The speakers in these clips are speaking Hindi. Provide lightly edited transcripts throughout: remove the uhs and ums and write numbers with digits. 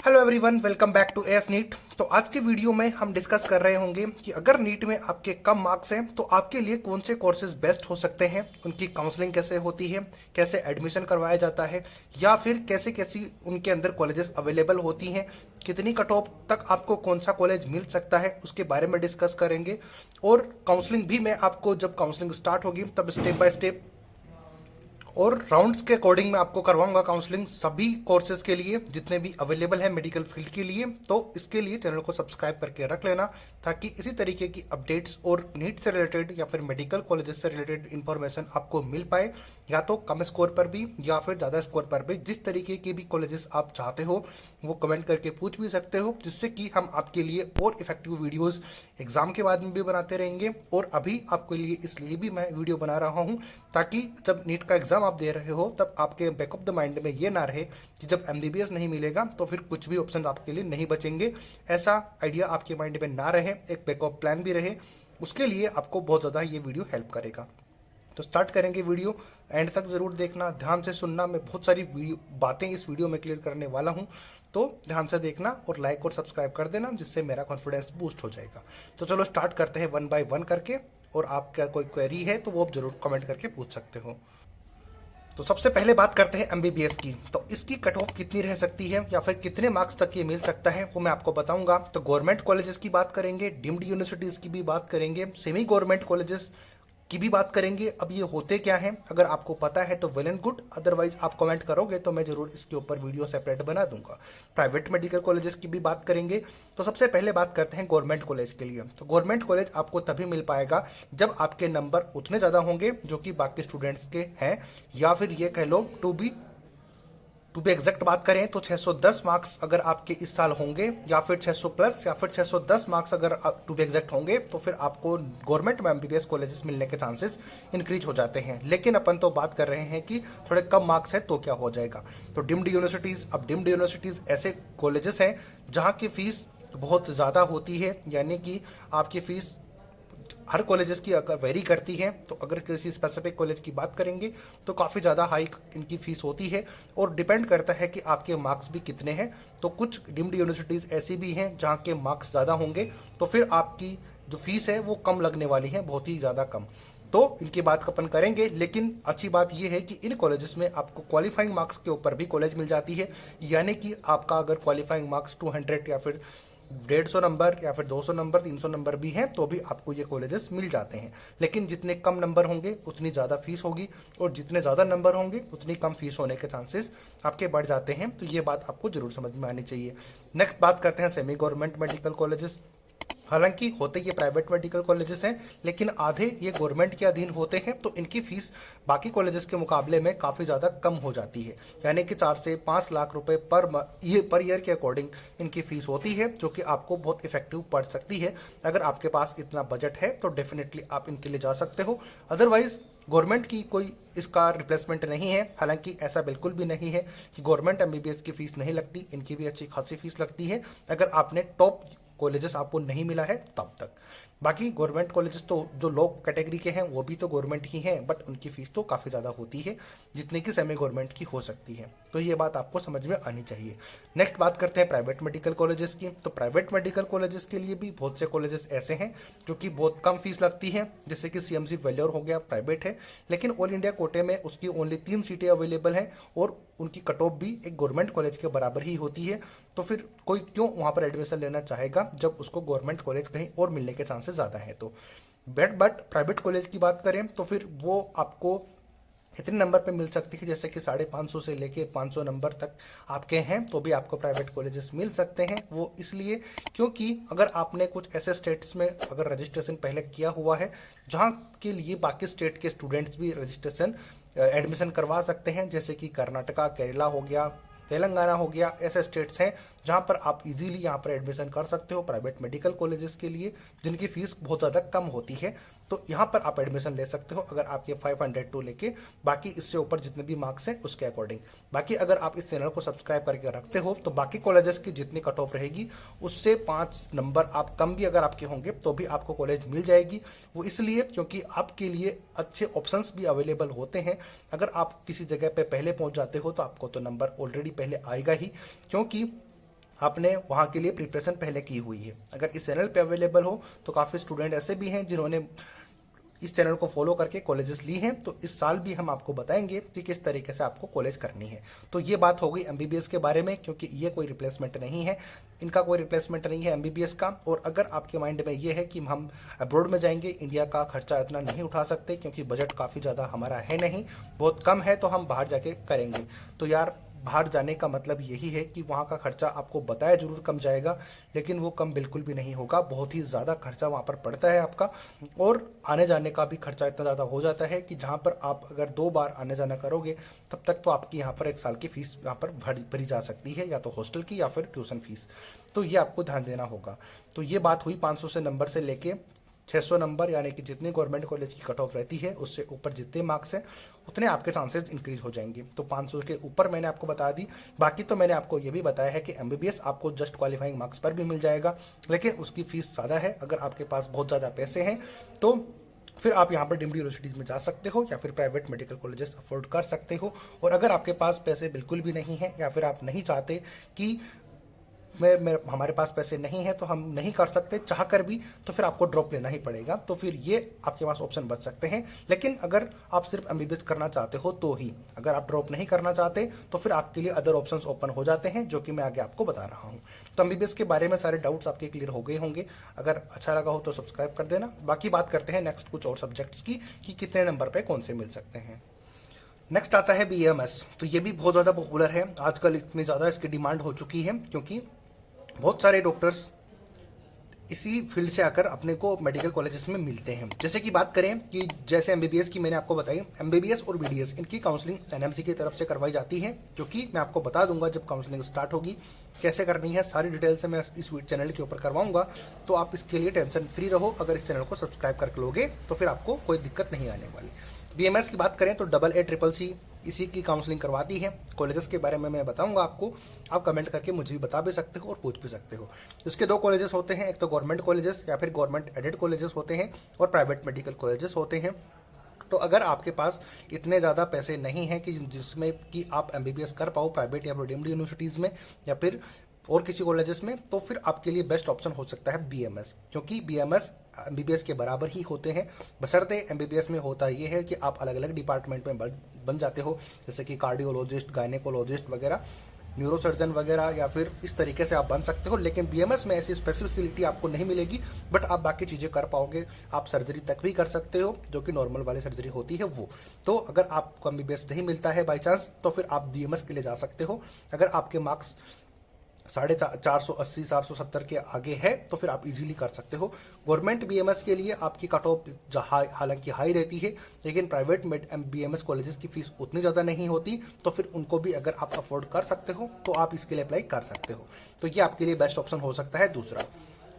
Hello everyone, welcome back to S NEET. तो आज के वीडियो में हम डिस्कस कर रहे होंगे कि अगर नीट में आपके कम मार्क्स हैं तो आपके लिए कौन से कोर्सेज बेस्ट हो सकते हैं, उनकी काउंसलिंग कैसे होती है, कैसे एडमिशन करवाया जाता है, या फिर कैसे कैसी उनके अंदर कॉलेजेस अवेलेबल होती हैं, कितनी कट ऑफ तक आपको कौन सा कॉलेज मिल सकता है, उसके बारे में डिस्कस करेंगे। और काउंसलिंग भी मैं आपको जब काउंसलिंग स्टार्ट होगी तब स्टेप बाय स्टेप और राउंड्स के अकॉर्डिंग मैं आपको करवाऊंगा काउंसलिंग सभी कोर्सेज के लिए जितने भी अवेलेबल है मेडिकल फील्ड के लिए। तो इसके लिए चैनल को सब्सक्राइब करके रख लेना ताकि इसी तरीके की अपडेट्स और नीट से रिलेटेड या फिर मेडिकल कॉलेजेस से रिलेटेड इंफॉर्मेशन आपको मिल पाए, या तो कम स्कोर पर भी या फिर ज़्यादा स्कोर पर भी। जिस तरीके के भी कॉलेजेस आप चाहते हो वो कमेंट करके पूछ भी सकते हो, जिससे कि हम आपके लिए और इफेक्टिव वीडियोस एग्जाम के बाद में भी बनाते रहेंगे। और अभी आपके लिए इसलिए भी मैं वीडियो बना रहा हूँ ताकि जब नीट का एग्जाम आप दे रहे हो तब आपके बैक ऑफ द माइंड में ये ना रहे कि जब एमबीबीएस नहीं मिलेगा तो फिर कुछ भी ऑप्शन आपके लिए नहीं बचेंगे। ऐसा आइडिया आपके माइंड में ना रहे, एक बैकअप प्लान भी रहे। उसके लिए आपको बहुत ज़्यादा ये वीडियो हेल्प करेगा। तो स्टार्ट करेंगे वीडियो, एंड तक जरूर देखना, ध्यान से सुनना। मैं बहुत सारी वीडियो बातें इस वीडियो में क्लियर करने वाला हूं, तो ध्यान से देखना और लाइक और सब्सक्राइब कर देना, जिससे मेरा कॉन्फिडेंस बूस्ट हो जाएगा। तो चलो स्टार्ट करते हैं वन बाय वन करके। और आपका कोई क्वेरी है तो वो आप जरूर कमेंट करके पूछ सकते हो। तो सबसे पहले बात करते हैं एमबीबीएस की। तो इसकी कट ऑफ कितनी रह सकती है या फिर कितने मार्क्स तक ये मिल सकता है वो मैं आपको बताऊंगा। तो गवर्नमेंट कॉलेजेस की बात करेंगे, डीम्ड यूनिवर्सिटीज़ की भी बात करेंगे, सेमी गवर्नमेंट कॉलेजेस की भी बात करेंगे। अब ये होते क्या हैं, अगर आपको पता है तो वेल एंड गुड, अदरवाइज आप कमेंट करोगे तो मैं जरूर इसके ऊपर वीडियो सेपरेट बना दूंगा। प्राइवेट मेडिकल कॉलेजेस की भी बात करेंगे। तो सबसे पहले बात करते हैं गवर्नमेंट कॉलेज के लिए। तो गवर्नमेंट कॉलेज आपको तभी मिल पाएगा जब आपके नंबर उतने ज़्यादा होंगे जो कि बाकी स्टूडेंट्स के हैं, या फिर ये कह लो टू बी एग्जैक्ट बात करें तो 610 मार्क्स अगर आपके इस साल होंगे, या फिर 600 प्लस, या फिर 610 मार्क्स अगर टू बी एग्जैक्ट होंगे, तो फिर आपको गवर्नमेंट में एमबीबीएस कॉलेजेस मिलने के चांसेस इंक्रीज हो जाते हैं। लेकिन अपन तो बात कर रहे हैं कि थोड़े कम मार्क्स है तो क्या हो जाएगा। तो डिम्ड यूनिवर्सिटीज़, अब डिम्ड यूनिवर्सिटीज़ ऐसे कॉलेजेस हैं जहाँ की फीस बहुत ज़्यादा होती है, यानी कि आपकी फ़ीस हर कॉलेजेस की अगर वेरी करती है। तो अगर किसी स्पेसिफिक कॉलेज की बात करेंगे तो काफ़ी ज़्यादा हाई इनकी फ़ीस होती है, और डिपेंड करता है कि आपके मार्क्स भी कितने हैं। तो कुछ डीम्ड यूनिवर्सिटीज़ ऐसी भी हैं जहाँ के मार्क्स ज़्यादा होंगे, तो फिर आपकी जो फीस है वो कम लगने वाली है, बहुत ही ज़्यादा कम। तो इनकी बात अपन करेंगे। लेकिन अच्छी बात यह है कि इन कॉलेजेस में आपको क्वालिफाइंग मार्क्स के ऊपर भी कॉलेज मिल जाती है, यानी कि आपका अगर क्वालिफाइंग मार्क्स 200 या फिर 150 नंबर या फिर 200 नंबर 300 नंबर भी हैं तो भी आपको ये कॉलेजेस मिल जाते हैं। लेकिन जितने कम नंबर होंगे उतनी ज़्यादा फीस होगी, और जितने ज़्यादा नंबर होंगे उतनी कम फीस होने के चांसेस आपके बढ़ जाते हैं। तो ये बात आपको जरूर समझ में आनी चाहिए। नेक्स्ट बात करते हैं सेमी गवर्नमेंट मेडिकल कॉलेजेस। हालांकि होते ये प्राइवेट मेडिकल कॉलेजेस हैं, लेकिन आधे ये गवर्नमेंट के अधीन होते हैं, तो इनकी फीस बाकी कॉलेजेस के मुकाबले में काफ़ी ज़्यादा कम हो जाती है। यानी कि 4 से 5 लाख रुपए पर ईयर के अकॉर्डिंग इनकी फीस होती है, जो कि आपको बहुत इफेक्टिव पड़ सकती है। अगर आपके पास इतना बजट है तो डेफिनेटली आप इनके लिए जा सकते हो। अदरवाइज गवर्नमेंट की कोई इसका रिप्लेसमेंट नहीं है। हालांकि ऐसा बिल्कुल भी नहीं है कि गवर्नमेंट एमबीबीएस की फीस नहीं लगती, इनकी भी अच्छी खासी फीस लगती है अगर आपने टॉप कॉलेजेस आपको नहीं मिला है तब तक। बाकी गवर्नमेंट कॉलेजेस तो जो लो कैटेगरी के हैं वो भी तो गवर्नमेंट ही हैं, बट उनकी फीस तो काफ़ी ज़्यादा होती है जितने की सेमी गवर्नमेंट की हो सकती है। तो ये बात आपको समझ में आनी चाहिए। नेक्स्ट बात करते हैं प्राइवेट मेडिकल कॉलेजेस की। तो प्राइवेट मेडिकल कॉलेजेस के लिए भी बहुत से कॉलेजेस ऐसे हैं जो कि बहुत कम फीस लगती है, जैसे कि सीएमसी वेल्योर हो गया, प्राइवेट है, लेकिन ऑल इंडिया कोटे में उसकी ओनली 3 सीटें अवेलेबल हैं, और उनकी कट ऑफ भी एक गवर्नमेंट कॉलेज के बराबर ही होती है। तो फिर कोई क्यों वहाँ पर एडमिशन लेना चाहेगा जब उसको गवर्नमेंट कॉलेज कहीं और मिलने के चांसेस ज़्यादा है। तो बट प्राइवेट कॉलेज की बात करें तो फिर वो आपको इतने नंबर पे मिल सकती है, जैसे कि 550 से लेके 500 नंबर तक आपके हैं तो भी आपको प्राइवेट कॉलेजेस मिल सकते हैं। वो इसलिए क्योंकि अगर आपने कुछ ऐसे स्टेट्स में अगर रजिस्ट्रेशन पहले किया हुआ है जहाँ के लिए बाकी स्टेट के स्टूडेंट्स भी रजिस्ट्रेशन एडमिशन करवा सकते हैं, जैसे कि कर्नाटका, केरला हो गया, तेलंगाना हो गया, ऐसे स्टेट्स हैं जहाँ पर आप इजीली यहाँ पर एडमिशन कर सकते हो प्राइवेट मेडिकल कॉलेजेस के लिए, जिनकी फीस बहुत ज़्यादा कम होती है। तो यहाँ पर आप एडमिशन ले सकते हो अगर आपके 502 लेके, बाकी इससे ऊपर जितने भी मार्क्स हैं उसके अकॉर्डिंग। बाकी अगर आप इस चैनल को सब्सक्राइब करके रखते हो तो बाकी कॉलेजेस की जितनी कट ऑफ रहेगी उससे 5 नंबर आप कम भी अगर आपके होंगे तो भी आपको कॉलेज मिल जाएगी। वो इसलिए क्योंकि आपके लिए अच्छे ऑप्शंस भी अवेलेबल होते हैं। अगर आप किसी जगह पे पहले पहुंच जाते हो तो आपको तो नंबर ऑलरेडी पहले आएगा ही, क्योंकि आपने वहाँ के लिए प्रिपरेशन पहले की हुई है। अगर इस चैनल पे अवेलेबल हो तो काफ़ी स्टूडेंट ऐसे भी हैं जिन्होंने इस चैनल को फॉलो करके कॉलेजेस ली हैं, तो इस साल भी हम आपको बताएंगे कि किस तरीके से आपको कॉलेज करनी है। तो ये बात हो गई एमबीबीएस के बारे में, क्योंकि ये कोई रिप्लेसमेंट नहीं है, इनका कोई रिप्लेसमेंट नहीं है एमबीबीएस का। और अगर आपके माइंड में ये है कि हम अब्रॉड में जाएंगे, इंडिया का खर्चा इतना नहीं उठा सकते क्योंकि बजट काफ़ी ज़्यादा हमारा है नहीं, बहुत कम है, तो हम बाहर जाके करेंगे, तो यार बाहर जाने का मतलब यही है कि वहाँ का खर्चा आपको बताया जरूर कम जाएगा, लेकिन वो कम बिल्कुल भी नहीं होगा, बहुत ही ज़्यादा खर्चा वहाँ पर पड़ता है आपका। और आने जाने का भी खर्चा इतना ज़्यादा हो जाता है कि जहाँ पर आप अगर 2 बार आने जाना करोगे तब तक तो आपकी यहाँ पर 1 साल की फ़ीस यहाँ पर भरी जा सकती है, या तो हॉस्टल की या फिर ट्यूशन फीस। तो ये आपको ध्यान देना होगा। तो ये बात हुई 500 से नंबर से लेके 600 नंबर, यानी कि जितनी गवर्नमेंट कॉलेज की कट ऑफ रहती है उससे ऊपर जितने मार्क्स हैं उतने आपके चांसेस इंक्रीज हो जाएंगे। तो 500 के ऊपर मैंने आपको बता दी। बाकी तो मैंने आपको ये भी बताया है कि एमबीबीएस आपको जस्ट क्वालिफाइंग मार्क्स पर भी मिल जाएगा, लेकिन उसकी फीस ज़्यादा है। अगर आपके पास बहुत ज़्यादा पैसे हैं तो फिर आप यहाँ पर डीम्ड यूनिवर्सिटीज़ में जा सकते हो या फिर प्राइवेट मेडिकल कॉलेजेस अफोर्ड कर सकते हो। और अगर आपके पास पैसे बिल्कुल भी नहीं है या फिर आप नहीं चाहते कि मैं हमारे पास पैसे नहीं है तो हम नहीं कर सकते चाह कर भी, तो फिर आपको ड्रॉप लेना ही पड़ेगा। तो फिर ये आपके पास ऑप्शन बच सकते हैं। लेकिन अगर आप सिर्फ एमबीबीएस करना चाहते हो तो ही, अगर आप ड्रॉप नहीं करना चाहते तो फिर आपके लिए अदर ऑप्शंस ओपन हो जाते हैं, जो कि मैं आगे आपको बता रहा हूँ। तो एमबीबीएस के बारे में सारे डाउट्स आपके क्लियर हो गए होंगे। अगर अच्छा लगा हो तो सब्सक्राइब कर देना। बाकी बात करते हैं नेक्स्ट कुछ और सब्जेक्ट्स की कि कितने नंबर पर कौन से मिल सकते हैं। नेक्स्ट आता है बीएमएस। तो ये भी बहुत ज़्यादा पॉपुलर है आजकल, इतनी ज़्यादा इसकी डिमांड हो चुकी है क्योंकि बहुत सारे डॉक्टर्स इसी फील्ड से आकर अपने को मेडिकल कॉलेजेस में मिलते हैं। जैसे कि बात करें कि जैसे एमबीबीएस की मैंने आपको बताई, एमबीबीएस और बीडीएस इनकी काउंसलिंग एनएमसी की तरफ से करवाई जाती है, जो कि मैं आपको बता दूंगा जब काउंसलिंग स्टार्ट होगी कैसे करनी है। सारी डिटेल से मैं इस चैनल के ऊपर करवाऊंगा, तो आप इसके लिए टेंशन फ्री रहो। अगर इस चैनल को सब्सक्राइब करके लोगे तो फिर आपको कोई दिक्कत नहीं आने वाली। बीएमएस की बात करें तो AA CCC इसी की काउंसलिंग करवाती है। कॉलेजेस के बारे में मैं बताऊंगा आपको, आप कमेंट करके मुझे भी बता भी सकते हो और पूछ भी सकते हो। इसके 2 कॉलेजेस होते हैं, एक तो गवर्नमेंट कॉलेजेस या फिर गवर्नमेंट एडेड कॉलेजेस होते हैं, और प्राइवेट मेडिकल कॉलेजेस होते हैं। तो अगर आपके पास इतने ज़्यादा पैसे नहीं हैं कि जिसमें कि आप एमबीबीएस कर पाओ प्राइवेट या डीम्ड यूनिवर्सिटीज़ में या फिर और किसी कॉलेजेस में, तो फिर आपके लिए बेस्ट ऑप्शन हो सकता है बीएमएस, क्योंकि बीएमएस एमबीबीएस के बराबर ही होते हैं। बशर्ते एमबीबीएस में होता ये है कि आप अलग अलग डिपार्टमेंट में बन जाते हो, जैसे कि कार्डियोलॉजिस्ट, गायनेकोलॉजिस्ट वगैरह, न्यूरोसर्जन वगैरह, या फिर इस तरीके से आप बन सकते हो। लेकिन बीएमएस में ऐसी स्पेसिफिसिटी आपको नहीं मिलेगी, बट आप बाकी चीज़ें कर पाओगे। आप सर्जरी तक भी कर सकते हो, जो कि नॉर्मल वाली सर्जरी होती है वो। तो अगर आपको एमबीबीएस नहीं मिलता है बाई चांस, तो फिर आप बीएमएस के लिए जा सकते हो। अगर आपके मार्क्स 480 470 के आगे है तो फिर आप इजीली कर सकते हो। गवर्नमेंट बीएमएस के लिए आपकी कट ऑफ हालांकि हाई रहती है, लेकिन प्राइवेट बीएमएस कॉलेजेस की फीस उतनी ज़्यादा नहीं होती, तो फिर उनको भी अगर आप अफोर्ड कर सकते हो तो आप इसके लिए अप्लाई कर सकते हो। तो ये आपके लिए बेस्ट ऑप्शन हो सकता है। दूसरा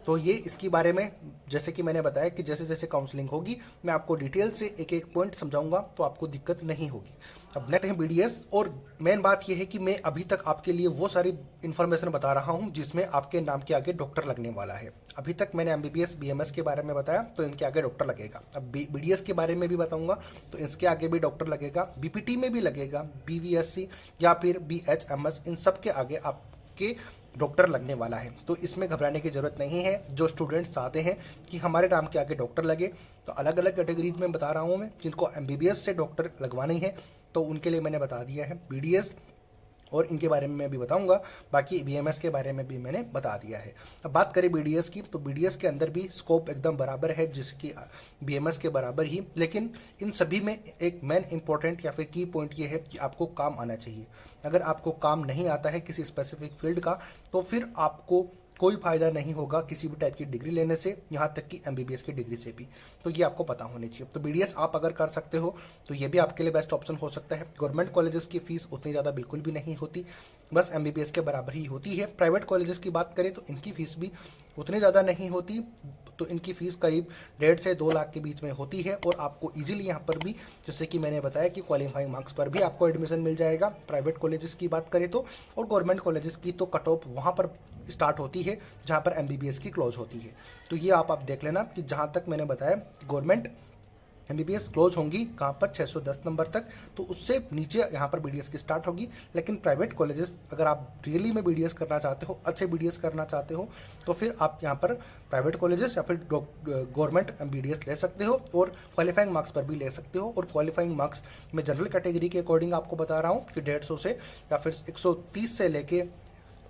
तो ये इसके बारे में, जैसे कि मैंने बताया कि जैसे जैसे काउंसलिंग होगी मैं आपको डिटेल से एक एक पॉइंट समझाऊंगा, तो आपको दिक्कत नहीं होगी। अब नेक्स्ट है बीडीएस, और मेन बात यह है कि मैं अभी तक आपके लिए वो सारी इन्फॉर्मेशन बता रहा हूँ जिसमें आपके नाम के आगे डॉक्टर लगने वाला है। अभी तक मैंने एमबीबीएस बीएमएस के बारे में बताया, तो इनके आगे डॉक्टर लगेगा। अब बीडीएस के बारे में भी बताऊंगा, तो इसके आगे भी डॉक्टर लगेगा, बीपीटी में भी लगेगा, बीवीएससी या फिर बीएचएमएस, इन सब के आगे आपके डॉक्टर लगने वाला है। तो इसमें घबराने की जरूरत नहीं है। जो स्टूडेंट्स चाहते हैं कि हमारे नाम के आगे डॉक्टर लगे, तो अलग अलग कैटेगरीज में बता रहा हूँ मैं, जिनको एमबीबीएस से डॉक्टर लगवानी है तो उनके लिए मैंने बता दिया है बीडीएस, और इनके बारे में मैं भी बताऊंगा। बाकी बीएमएस के बारे में भी मैंने बता दिया है। अब बात करें बीडीएस की, तो बीडीएस के अंदर भी स्कोप एकदम बराबर है जिसकी बीएमएस के बराबर ही, लेकिन इन सभी में एक मेन इंपॉर्टेंट या फिर की पॉइंट ये है कि आपको काम आना चाहिए। अगर आपको काम नहीं आता है किसी स्पेसिफिक फील्ड का, तो फिर आपको कोई फायदा नहीं होगा किसी भी टाइप की डिग्री लेने से, यहाँ तक कि एमबीबीएस की डिग्री से भी। तो ये आपको पता होनी चाहिए। तो बीडीएस आप अगर कर सकते हो तो ये भी आपके लिए बेस्ट ऑप्शन हो सकता है। गवर्नमेंट कॉलेजेस की फीस उतनी ज़्यादा बिल्कुल भी नहीं होती, बस एमबीबीएस के बराबर ही होती है। प्राइवेट कॉलेजेस की बात करें तो इनकी फीस भी उतनी ज़्यादा नहीं होती, तो इनकी फ़ीस करीब 1.5 से 2 लाख के बीच में होती है। और आपको इजीली यहाँ पर भी, जैसे कि मैंने बताया कि क्वालिफाइंग मार्क्स पर भी आपको एडमिशन मिल जाएगा प्राइवेट कॉलेजेस की बात करें तो। और गवर्नमेंट कॉलेजेस की तो कट ऑफ वहाँ पर स्टार्ट होती है जहाँ पर एमबीबीएस की क्लोज होती है। तो ये आप देख लेना कि जहाँ तक मैंने बताया गवर्नमेंट एमबीबीएस क्लोज होंगी कहाँ पर 610 नंबर तक, तो उससे नीचे यहाँ पर बीडीएस की स्टार्ट होगी। लेकिन प्राइवेट कॉलेजेस अगर आप रियली में बीडीएस करना चाहते हो, अच्छे बीडीएस करना चाहते हो, तो फिर आप यहाँ पर प्राइवेट कॉलेजेस या फिर गवर्नमेंट बीडीएस ले सकते हो और क्वालिफाइंग मार्क्स पर भी ले सकते हो। और क्वालिफाइंग मार्क्स में जनरल कैटेगरी के अकॉर्डिंग आपको बता रहा हूँ कि 150 से या फिर 130 से लेके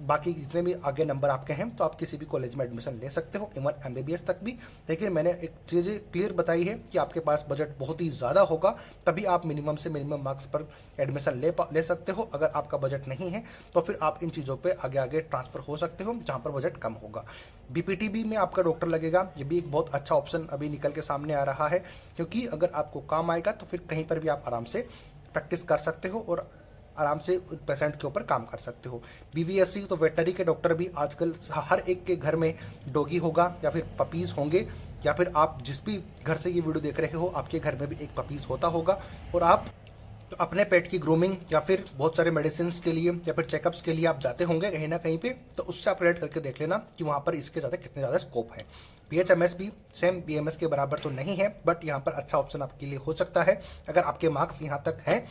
बाकी जितने भी आगे नंबर आपके हैं, तो आप किसी भी कॉलेज में एडमिशन ले सकते हो, इवन एमबीबीएस तक भी। लेकिन मैंने एक चीज़ क्लियर बताई है कि आपके पास बजट बहुत ही ज़्यादा होगा तभी आप मिनिमम से मिनिमम मार्क्स पर एडमिशन ले सकते हो। अगर आपका बजट नहीं है तो फिर आप इन चीज़ों पे आगे आगे ट्रांसफ़र हो सकते हो जहाँ पर बजट कम होगा। बीपीटीबी में आपका डॉक्टर लगेगा, ये भी एक बहुत अच्छा ऑप्शन अभी निकल के सामने आ रहा है, क्योंकि अगर आपको काम आएगा तो फिर कहीं पर भी आप आराम से प्रैक्टिस कर सकते हो और आराम से पेशेंट के ऊपर काम कर सकते हो। बीवीएससी तो वेटनरी के डॉक्टर भी आजकल हर एक के घर में डॉगी होगा या फिर पपीज़ होंगे, या फिर आप जिस भी घर से ये वीडियो देख रहे हो आपके घर में भी एक पपीज़ होता होगा। और आप तो अपने पेट की ग्रूमिंग या फिर बहुत सारे मेडिसिन के लिए या फिर चेकअप्स के लिए आप जाते होंगे कहीं ना कहीं पे, तो उससे आप रिलेट करके देख लेना कि वहाँ पर इसके ज़्यादा कितने ज़्यादा स्कोप है। बीएचएमएस भी सेम बीएमएस के बराबर तो नहीं है, बट यहाँ पर अच्छा ऑप्शन आपके लिए हो सकता है। अगर आपके मार्क्स यहाँ तक हैं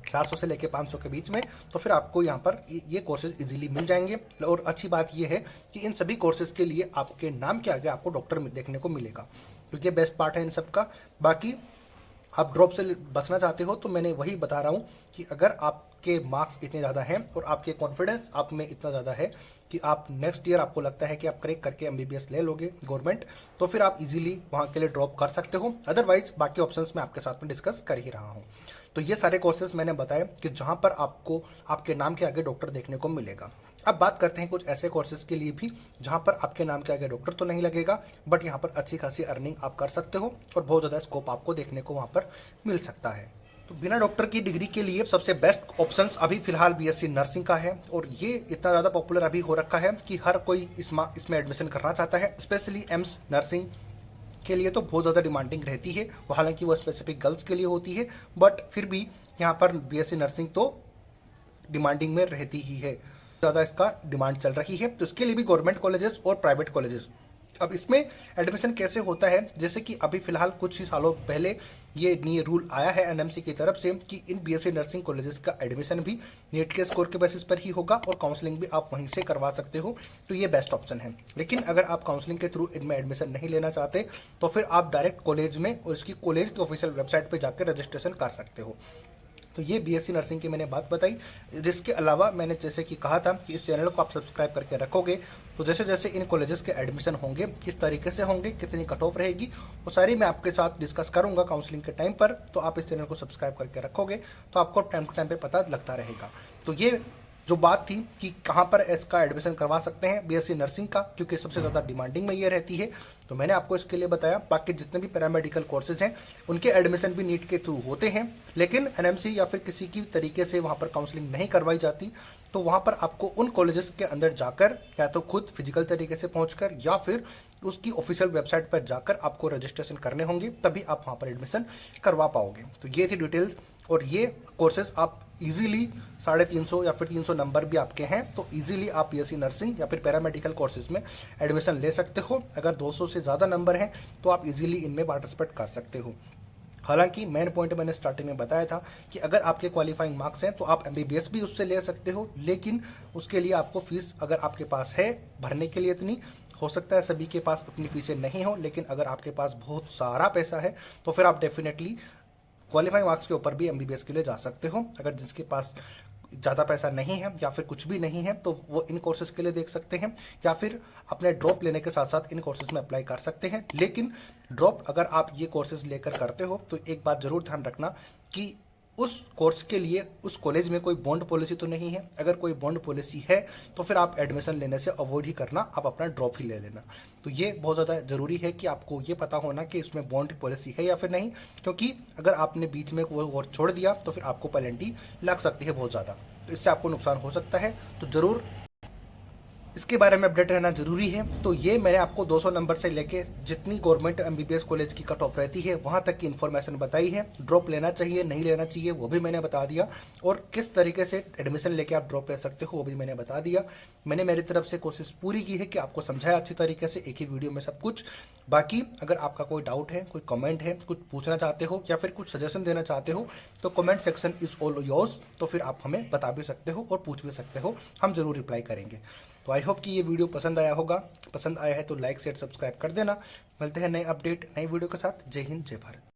400 से लेके 500 के बीच में, तो फिर आपको यहाँ पर ये कोर्सेज इजीली मिल जाएंगे। और अच्छी बात ये है कि इन सभी कोर्सेज के लिए आपके नाम के आगे आपको डॉक्टर देखने को मिलेगा, क्योंकि बेस्ट पार्ट है इन सब का। बाकी आप ड्रॉप से बचना चाहते हो तो मैंने वही बता रहा हूँ कि अगर आपके मार्क्स इतने ज़्यादा हैं और आपके कॉन्फिडेंस आप में इतना ज़्यादा है कि आप नेक्स्ट ईयर आपको लगता है कि आप क्रैक करके एमबीबीएस ले लोगे गवर्नमेंट, तो फिर आप इजीली वहाँ के लिए ड्रॉप कर सकते हो। अदरवाइज बाकी ऑप्शंस मैं आपके साथ में डिस्कस कर ही रहा हूँ। तो ये सारे कोर्सेज मैंने बताए कि जहाँ पर आपको आपके नाम के आगे डॉक्टर देखने को मिलेगा। अब बात करते हैं कुछ ऐसे कोर्सेज के लिए भी जहाँ पर आपके नाम के आगे डॉक्टर तो नहीं लगेगा, बट यहाँ पर अच्छी खासी अर्निंग आप कर सकते हो और बहुत ज़्यादा स्कोप आपको देखने को वहाँ पर मिल सकता है। तो बिना डॉक्टर की डिग्री के लिए सबसे बेस्ट ऑप्शंस अभी फिलहाल बीएससी नर्सिंग का है, और ये इतना ज़्यादा पॉपुलर अभी हो रखा है कि हर कोई इसमें एडमिशन करना चाहता है। स्पेशली एम्स नर्सिंग के लिए तो बहुत ज़्यादा डिमांडिंग रहती है, हालांकि वो स्पेसिफिक गर्ल्स के लिए होती है, बट फिर भी यहाँ पर बीएससी नर्सिंग तो डिमांडिंग में रहती ही है, ज़्यादा इसका डिमांड चल रही है। तो इसके लिए भी गवर्नमेंट कॉलेजेस और प्राइवेट कॉलेजेस। अब इसमें एडमिशन कैसे होता है, जैसे कि अभी फिलहाल कुछ ही सालों पहले ये रूल आया है एनएमसी की तरफ से कि इन बीएससी नर्सिंग कॉलेजेस का एडमिशन भी नीट के स्कोर के बेसिस पर ही होगा और काउंसलिंग भी आप वहीं से करवा सकते हो, तो ये बेस्ट ऑप्शन है। लेकिन अगर आप काउंसलिंग के थ्रू इनमें एडमिशन नहीं लेना चाहते तो फिर आप डायरेक्ट कॉलेज में और इसकी कॉलेज की ऑफिशियल वेबसाइट पर जाकर रजिस्ट्रेशन कर सकते हो। तो ये बीएससी नर्सिंग की मैंने बात बताई। जिसके अलावा मैंने जैसे कि कहा था कि इस चैनल को आप सब्सक्राइब करके रखोगे तो जैसे जैसे इन कॉलेजेस के एडमिशन होंगे, किस तरीके से होंगे, कितनी कट ऑफ रहेगी, वो सारी मैं आपके साथ डिस्कस करूंगा काउंसलिंग के टाइम पर। तो आप इस चैनल को सब्सक्राइब करके रखोगे तो आपको टाइम टू टाइम पे पता लगता रहेगा। तो ये जो बात थी कि कहाँ पर इसका एडमिशन करवा सकते हैं बीएससी नर्सिंग का, क्योंकि सबसे ज़्यादा डिमांडिंग में ये रहती है, तो मैंने आपको इसके लिए बताया। बाकी जितने भी पैरामेडिकल कोर्सेज हैं उनके एडमिशन भी नीट के थ्रू होते हैं, लेकिन एनएमसी या फिर किसी की तरीके से वहाँ पर काउंसलिंग नहीं करवाई जाती। तो वहाँ पर आपको उन कॉलेजेस के अंदर जाकर या तो खुद फिजिकल तरीके से पहुँचकर या फिर उसकी ऑफिशियल वेबसाइट पर जाकर आपको रजिस्ट्रेशन करने होंगे, तभी आप वहाँ पर एडमिशन करवा पाओगे। तो ये थी डिटेल्स, और ये कोर्सेज आप इजीली 350 या फिर 300 नंबर भी आपके हैं तो इजीली आप बीएससी नर्सिंग या फिर पैरामेडिकल कोर्सेज में एडमिशन ले सकते हो। अगर 200 से ज़्यादा नंबर हैं तो आप इजीली इनमें पार्टिसिपेट कर सकते हो। हालांकि मेन पॉइंट मैंने स्टार्टिंग में बताया था कि अगर आपके क्वालिफाइंग मार्क्स हैं तो आप एमबीबीएस भी उससे ले सकते हो, लेकिन उसके लिए आपको फीस अगर आपके पास है भरने के लिए इतनी, हो सकता है सभी के पास उतनी फीसें नहीं हो, लेकिन अगर आपके पास बहुत सारा पैसा है तो फिर आप डेफिनेटली क्वालिफाइंग मार्क्स के ऊपर भी एमबीबीएस के लिए जा सकते हो। अगर जिसके पास ज़्यादा पैसा नहीं है या फिर कुछ भी नहीं है तो वो इन कोर्सेज के लिए देख सकते हैं, या फिर अपने ड्रॉप लेने के साथ साथ इन कोर्सेज में अप्लाई कर सकते हैं। लेकिन ड्रॉप अगर आप ये कोर्सेज लेकर करते हो तो एक बात ज़रूर ध्यान रखना कि उस कोर्स के लिए उस कॉलेज में कोई बॉन्ड पॉलिसी तो नहीं है। अगर कोई बॉन्ड पॉलिसी है तो फिर आप एडमिशन लेने से अवॉइड ही करना, आप अपना ड्रॉप ही ले लेना। तो ये बहुत ज़्यादा ज़रूरी है कि आपको ये पता होना कि इसमें बॉन्ड पॉलिसी है या फिर नहीं, क्योंकि अगर आपने बीच में वो और छोड़ दिया तो फिर आपको पेनल्टी लग सकती है बहुत ज़्यादा, तो इससे आपको नुकसान हो सकता है। तो ज़रूर इसके बारे में अपडेट रहना जरूरी है। तो ये मैंने आपको 200 नंबर से लेके जितनी गवर्नमेंट एमबीबीएस कॉलेज की कट ऑफ रहती है वहाँ तक की इन्फॉर्मेशन बताई है। ड्रॉप लेना चाहिए नहीं लेना चाहिए वो भी मैंने बता दिया, और किस तरीके से एडमिशन लेके आप ड्रॉप ले सकते हो वो भी मैंने बता दिया। मैंने मेरी तरफ से कोशिश पूरी की है कि आपको समझाया अच्छी तरीके से एक ही वीडियो में सब कुछ। बाकी अगर आपका कोई डाउट है, कोई कमेंट है, कुछ पूछना चाहते हो या फिर कुछ सजेशन देना चाहते हो तो comment section is all yours. तो फिर आप हमें बता भी सकते हो और पूछ भी सकते हो, हम जरूर रिप्लाई करेंगे। तो आई होप कि ये वीडियो पसंद आया होगा। पसंद आया है तो लाइक शेयर सब्सक्राइब कर देना। मिलते हैं नए अपडेट नई वीडियो के साथ। जय हिंद जय भारत।